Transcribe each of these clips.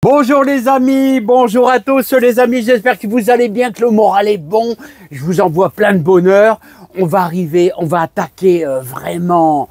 Bonjour les amis, bonjour à tous les amis, j'espère que vous allez bien, que le moral est bon, je vous envoie plein de bonheur. On va attaquer vraiment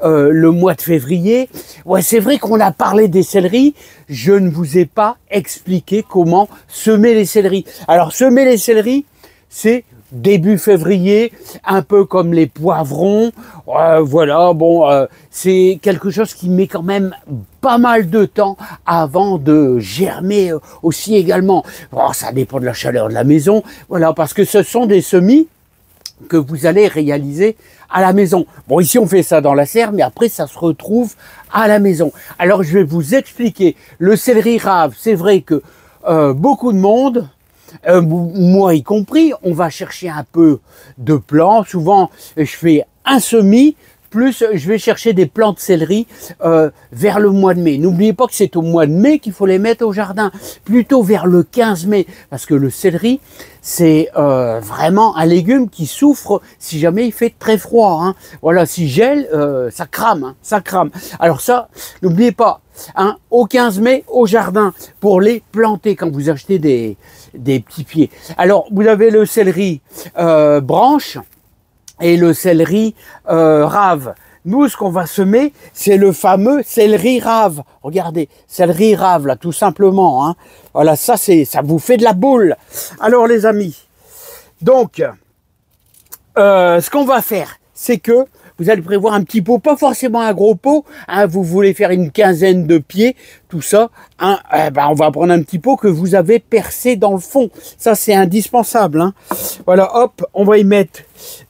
le mois de février. Ouais, c'est vrai qu'on a parlé des céleris, je ne vous ai pas expliqué comment semer les céleris. Alors semer les céleris, c'est début février, un peu comme les poivrons, voilà, bon, c'est quelque chose qui met quand même pas mal de temps avant de germer aussi également. Bon, ça dépend de la chaleur de la maison, voilà, parce que ce sont des semis que vous allez réaliser à la maison. Bon, ici on fait ça dans la serre, mais après ça se retrouve à la maison. Alors je vais vous expliquer, le céleri rave, c'est vrai que beaucoup de monde, moi y compris, on va chercher un peu de plants. Souvent, je fais un semis, plus je vais chercher des plants de céleri vers le mois de mai. N'oubliez pas que c'est au mois de mai qu'il faut les mettre au jardin, plutôt vers le 15 mai, parce que le céleri, c'est vraiment un légume qui souffre si jamais il fait très froid. Hein. Voilà, si gèle, ça crame, hein, ça crame. Alors ça, n'oubliez pas, hein, au 15 mai, au jardin, pour les planter quand vous achetez des petits pieds. Alors, vous avez le céleri branche et le céleri rave. Nous, ce qu'on va semer, c'est le fameux céleri rave. Regardez, céleri rave, là, tout simplement. Hein. Voilà, ça vous fait de la boule. Alors, les amis, donc, ce qu'on va faire, c'est que vous allez prévoir un petit pot, pas forcément un gros pot, hein, vous voulez faire une quinzaine de pieds, tout ça, hein, on va prendre un petit pot que vous avez percé dans le fond. Ça, c'est indispensable. Hein. Voilà, hop, on va y mettre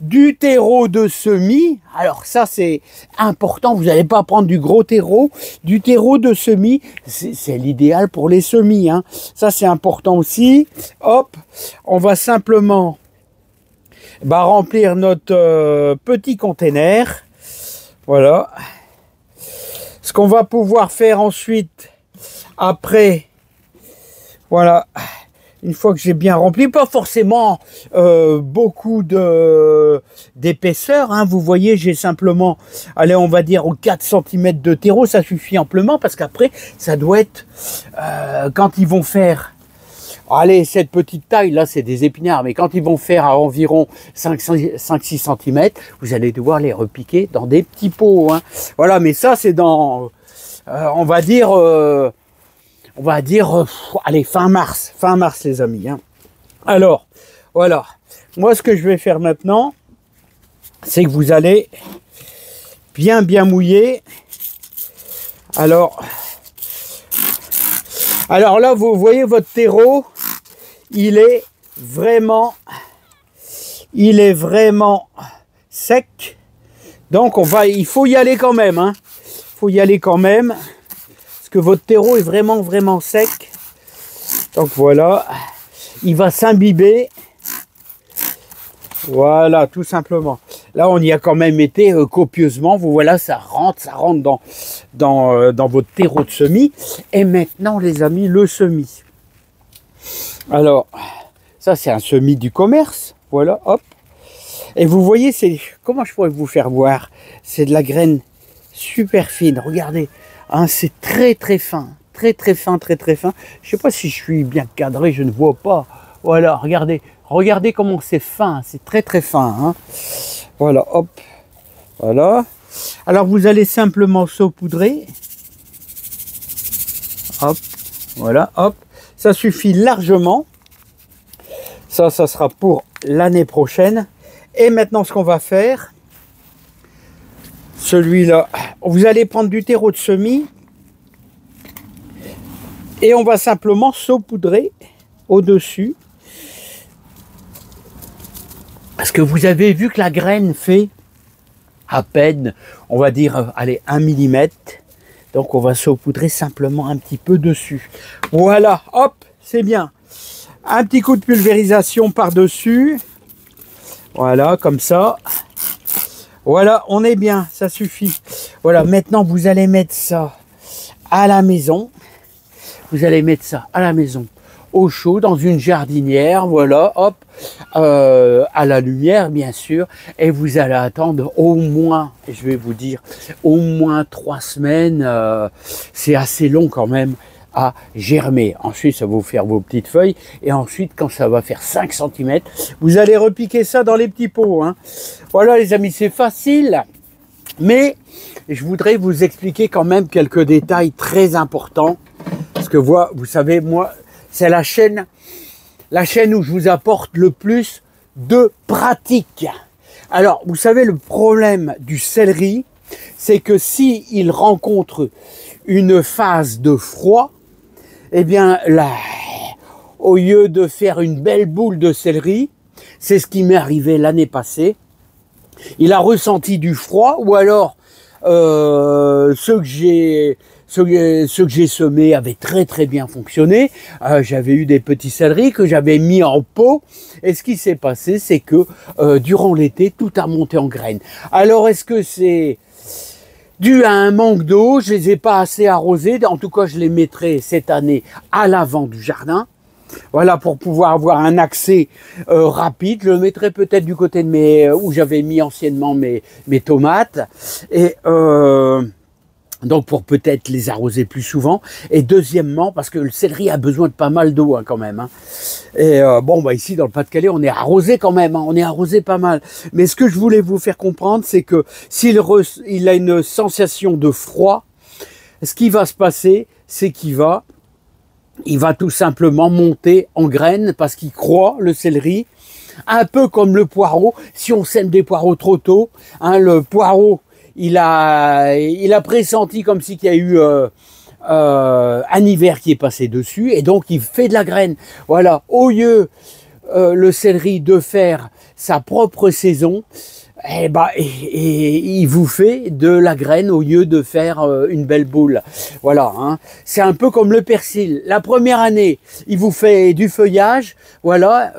du terreau de semis. Alors ça, c'est important, vous n'allez pas prendre du gros terreau. Du terreau de semis, c'est l'idéal pour les semis. Hein. Ça, c'est important aussi. Hop, on va simplement remplir notre petit container. Voilà. Ce qu'on va pouvoir faire ensuite, après, voilà, une fois que j'ai bien rempli, pas forcément beaucoup d'épaisseur, hein, vous voyez, j'ai simplement, allez, on va dire 4 cm de terreau, ça suffit amplement, parce qu'après, ça doit être, quand ils vont faire, allez, cette petite taille, là, c'est des épinards, mais quand ils vont faire à environ 5-6 cm, vous allez devoir les repiquer dans des petits pots. Hein. Voilà, mais ça, c'est dans, on va dire, allez, fin mars, les amis. Hein. Alors, voilà. Moi, ce que je vais faire maintenant, c'est que vous allez bien mouiller. Alors là, vous voyez votre terreau, il est vraiment sec. Donc il faut y aller quand même. Hein. Il faut y aller quand même, parce que votre terreau est vraiment sec. Donc voilà, il va s'imbiber. Voilà, tout simplement. Là, on y a quand même été copieusement. Vous voilà, ça rentre dans votre terreau de semis. Et maintenant, les amis, le semis. Alors, ça, c'est un semis du commerce. Voilà, hop. Et vous voyez, comment je pourrais vous faire voir? C'est de la graine super fine. Regardez, hein, c'est très fin. Très fin. Je sais pas si je suis bien cadré, je ne vois pas. Voilà, regardez comment c'est fin. C'est très fin. Hein. Voilà, hop. Voilà. Alors, vous allez simplement saupoudrer. Hop. Voilà, hop. Ça suffit largement. Ça sera pour l'année prochaine. Et maintenant, ce qu'on va faire, celui-là, vous allez prendre du terreau de semis et on va simplement saupoudrer au-dessus. Parce que vous avez vu que la graine fait à peine, on va dire, allez, 1 mm. Donc, on va saupoudrer simplement un petit peu dessus. Voilà, hop, c'est bien. Un petit coup de pulvérisation par-dessus. Voilà, comme ça. Voilà, on est bien, ça suffit. Voilà, maintenant, vous allez mettre ça à la maison. Vous allez mettre ça à la maison, au chaud, dans une jardinière, voilà, hop, à la lumière, bien sûr, et vous allez attendre au moins, je vais vous dire, au moins 3 semaines, c'est assez long quand même, à germer. Ensuite, ça va vous faire vos petites feuilles. Et ensuite, quand ça va faire 5 cm, vous allez repiquer ça dans les petits pots. Hein. Voilà les amis, c'est facile. Mais je voudrais vous expliquer quand même quelques détails très importants. Parce que vous savez, moi, c'est la chaîne où je vous apporte le plus de pratique. Alors, vous savez, le problème du céleri, c'est que s'il rencontre une phase de froid, eh bien, là, au lieu de faire une belle boule de céleri, c'est ce qui m'est arrivé l'année passée, il a ressenti du froid, ou alors ceux que j'ai semés avaient très bien fonctionné. J'avais eu des petits céleris que j'avais mis en pot, et ce qui s'est passé, c'est que durant l'été, tout a monté en graines. Alors, est-ce que c'est dû à un manque d'eau? Je les ai pas assez arrosés. En tout cas, je les mettrai cette année à l'avant du jardin. Voilà, pour pouvoir avoir un accès rapide. Je le mettrai peut-être du côté de où j'avais mis anciennement mes tomates. Et donc pour peut-être les arroser plus souvent. Et deuxièmement, parce que le céleri a besoin de pas mal d'eau hein, quand même. Hein. Et bon, bah ici dans le Pas-de-Calais, on est arrosé quand même. Hein, on est arrosé pas mal. Mais ce que je voulais vous faire comprendre, c'est que s'il a une sensation de froid, ce qui va se passer, c'est qu'il va tout simplement monter en graines parce qu'il croît, le céleri, un peu comme le poireau. Si on sème des poireaux trop tôt, hein, le poireau, il a pressenti comme si qu'il y a eu un hiver qui est passé dessus et donc il fait de la graine. Voilà, au lieu le céleri de faire sa propre saison, et il vous fait de la graine au lieu de faire une belle boule. Voilà, hein. C'est un peu comme le persil. La première année, il vous fait du feuillage. Voilà,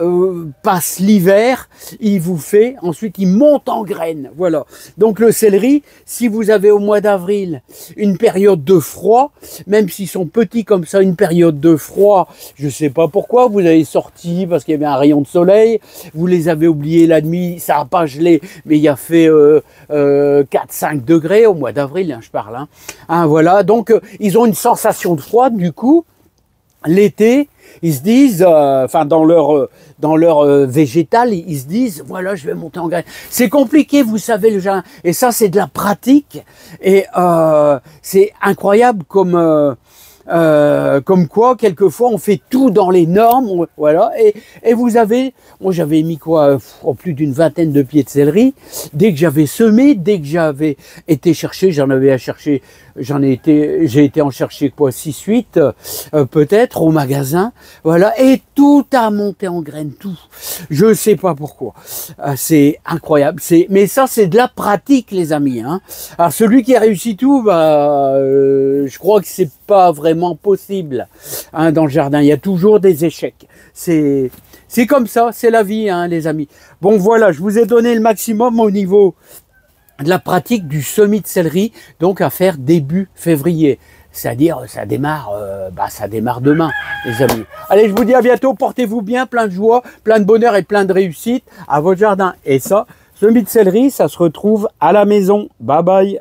passe l'hiver, ensuite il monte en graine. Voilà. Donc le céleri, si vous avez au mois d'avril une période de froid, même s'ils sont petits comme ça, une période de froid, je sais pas pourquoi, vous avez sorti parce qu'il y avait un rayon de soleil, vous les avez oubliés la nuit, ça n'a pas gelé, mais il a fait 4-5 degrés au mois d'avril, hein, je parle. Hein. Hein, voilà, donc ils ont une sensation de froid, du coup, l'été, ils se disent, enfin dans leur végétal, ils se disent, voilà, je vais monter en graine. C'est compliqué, vous savez, le jardin, et ça c'est de la pratique, et c'est incroyable comme quoi, quelquefois, on fait tout dans les normes, voilà, et vous avez, moi j'avais mis quoi, plus d'une vingtaine de pieds de céleri, dès que j'avais semé, dès que j'avais été chercher, j'ai été en chercher quoi, 6-8, peut-être, au magasin, voilà, et tout a monté en graines, tout. Je sais pas pourquoi. C'est incroyable, mais ça c'est de la pratique, les amis, hein. Alors celui qui a réussi tout, je crois que c'est pas vraiment possible hein, dans le jardin. Il y a toujours des échecs. C'est comme ça, c'est la vie, hein, les amis. Bon, voilà, je vous ai donné le maximum au niveau de la pratique du semis de céleri, donc à faire début février. C'est-à-dire, ça démarre demain, les amis. Allez, je vous dis à bientôt. Portez-vous bien, plein de joie, plein de bonheur et plein de réussite à votre jardin. Et ça, semis de céleri, ça se retrouve à la maison. Bye bye.